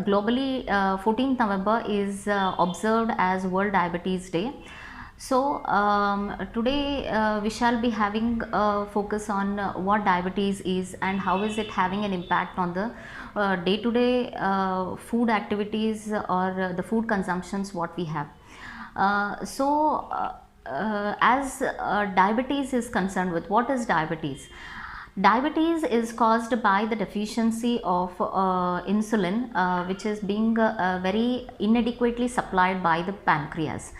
globally, 14th November is observed as World Diabetes Day. So today we shall be having a focus on what diabetes is and how is it having an impact on the day-to-day food activities or the food consumptions what we have. As diabetes is concerned with, what is diabetes? Diabetes is caused by the deficiency of insulin, which is being very inadequately supplied by the pancreas.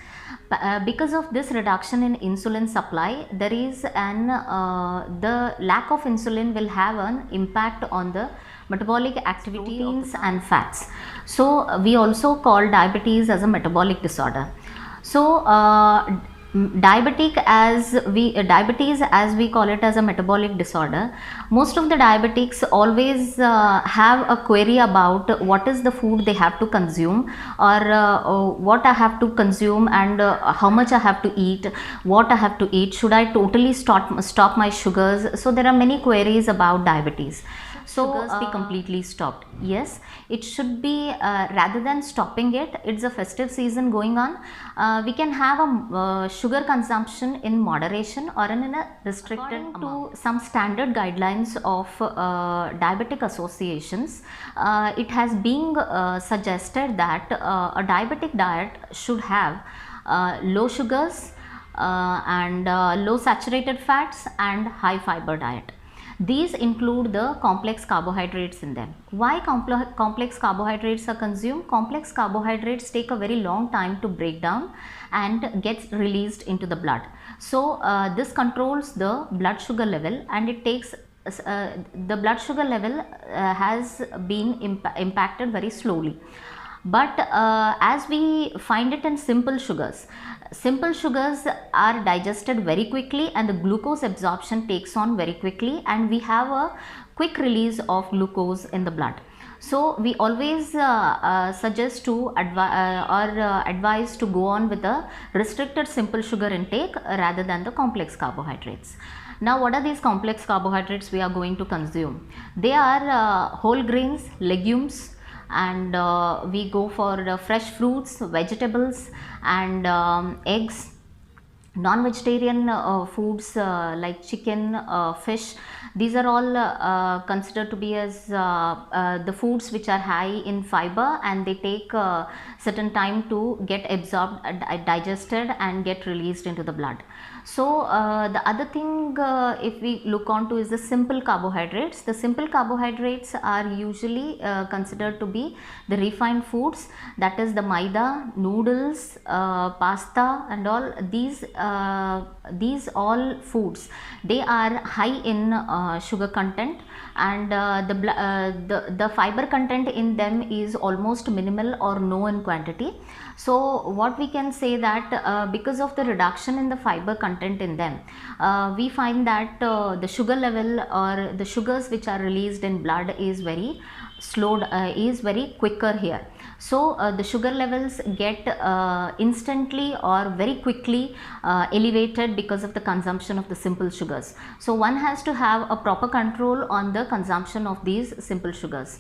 Because of this reduction in insulin supply, there is the lack of insulin will have an impact on the metabolic activities and fats. So we also call diabetes as a metabolic disorder. So diabetes as we call it as a metabolic disorder, most of the diabetics always have a query about what is the food they have to consume, or what I have to consume, and how much I have to eat, what I have to eat, should I totally stop my sugars. So there are many queries about diabetes. So be completely stopped? Yes, it should be. Rather than stopping it, it's a festive season going on, we can have a sugar consumption in moderation or in a restricted amount. To some standard guidelines of diabetic associations, it has been suggested that a diabetic diet should have low sugars and low saturated fats and high fiber diet. These include the complex carbohydrates in them. Why complex carbohydrates are consumed? Complex carbohydrates take a very long time to break down and gets released into the blood. So this controls the blood sugar level, and it takes the blood sugar level has been impacted very slowly. But as we find it in simple sugars are digested very quickly, and the glucose absorption takes on very quickly, and we have a quick release of glucose in the blood. So we always suggest to advise to go on with a restricted simple sugar intake rather than the complex carbohydrates. Now, what are these complex carbohydrates we are going to consume? They are whole grains, legumes, and we go for fresh fruits, vegetables, and eggs. Non-vegetarian foods like chicken, fish, these are all considered to be as the foods which are high in fiber, and they take certain time to get absorbed, digested, and get released into the blood. So the other thing if we look on to is the simple carbohydrates. The simple carbohydrates are usually considered to be the refined foods, that is the maida, noodles, pasta, and all these all foods, they are high in sugar content, and the fiber content in them is almost minimal or no in quantity. So what we can say that because of the reduction in the fiber content in them, we find that the sugar level or the sugars which are released in blood is very slowed, is very quicker here. So the sugar levels get instantly or very quickly elevated because of the consumption of the simple sugars. So one has to have a proper control on the consumption of these simple sugars.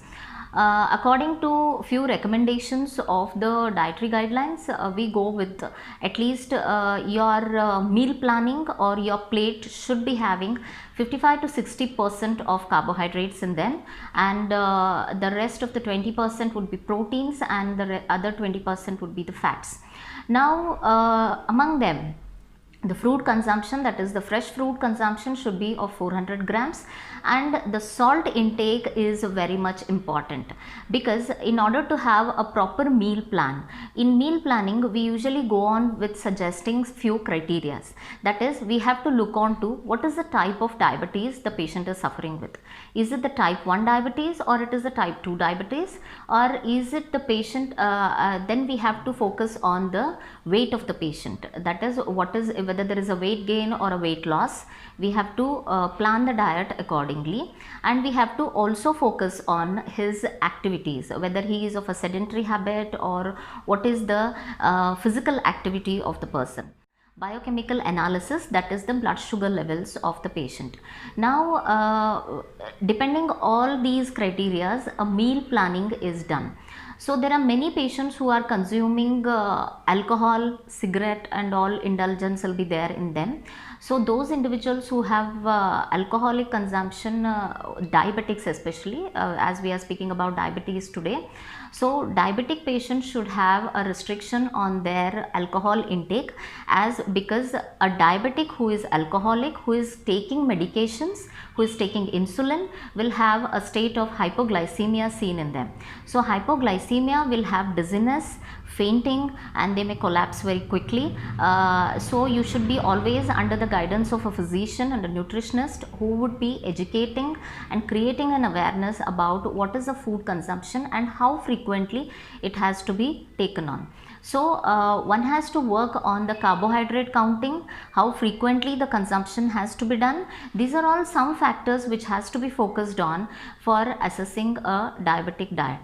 According to few recommendations of the dietary guidelines, we go with at least your meal planning or your plate should be having 55 to 60% of carbohydrates in them, and the rest of the 20% would be proteins, and the other 20% would be the fats. Now among them, the fruit consumption, that is the fresh fruit consumption, should be of 400 grams, and the salt intake is very much important, because in order to have a proper meal plan, in meal planning we usually go on with suggesting few criteria. That is, we have to look on to what is the type of diabetes the patient is suffering with. Is it the type 1 diabetes, or it is the type 2 diabetes, or is it the patient, then we have to focus on the weight of the patient, that is what is, whether there is a weight gain or a weight loss. We have to plan the diet accordingly, and we have to also focus on his activities, whether he is of a sedentary habit or what is the physical activity of the person. biochemical analysis, that is the blood sugar levels of the patient. Now depending all these criterias, a meal planning is done. So there are many patients who are consuming alcohol, cigarette and all, indulgence will be there in them. So those individuals who have alcoholic consumption, diabetics especially, as we are speaking about diabetes today, so diabetic patients should have a restriction on their alcohol intake, as because a diabetic who is alcoholic, who is taking medications, who is taking insulin, will have a state of hypoglycemia seen in them. So hypoglycemia will have dizziness, fainting, and they may collapse very quickly. So you should be always under the guidance of a physician and a nutritionist who would be educating and creating an awareness about what is the food consumption and how frequently it has to be taken on. So one has to work on the carbohydrate counting, how frequently the consumption has to be done. These are all some factors which has to be focused on for assessing a diabetic diet.